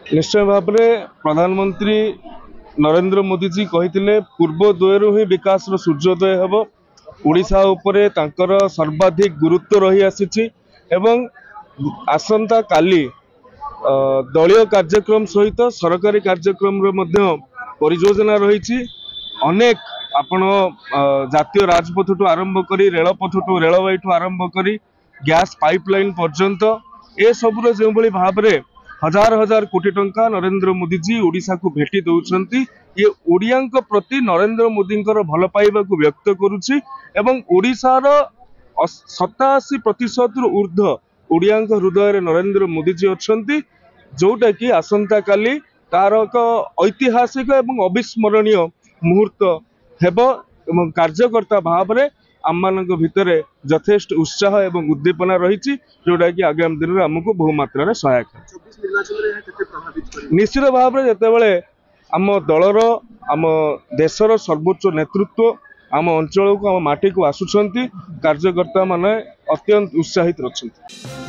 निश्चय भाव में प्रधानमंत्री नरेंद्र मोदी जी कहते पूर्व द्वयरू ही विकास सूर्योदय हम ओडिशा उपरे तांकर सर्वाधिक गुरुत्व रही आसी एवं आसंता काली दलीय कार्यक्रम सहित सरकारी कार्यक्रम परियोजना रही अनेक आपण जातीय राजपथ ठू आरंभ करी रेलपथ ठू रेलवे ठू आरंभ करी गैस पाइपलाइन पर्यंत ए सबुर जो भाव में हजार हजार कोटी टंका नरेंद्र मोदी जी ओडिशा को भेटी दौरान ये ओडिया प्रति नरेंद्र मोदी भल पाइबा को व्यक्त करुच्ची एवं ओडिशार 87% ऊर्ध्व ओडिया हृदय नरेंद्र मोदी जी अच्छा जोटा कि आसंता काली तार एक ऐतिहासिक एवं अविस्मरणीय मुहूर्त हेब कार्यकर्ता भाव में आम मान भितर यथेष्ट उत्साह एवं उद्दीपना रही जोटा कि आगामी दिन में आमको बहु मात्रा सहायक निश्चित भाव में जिते आम दलर आम देशर सर्वोच्च नेतृत्व आम अंचल को आम माटी को आसुंच कार्यकर्ता माने अत्यंत उत्साहित रही।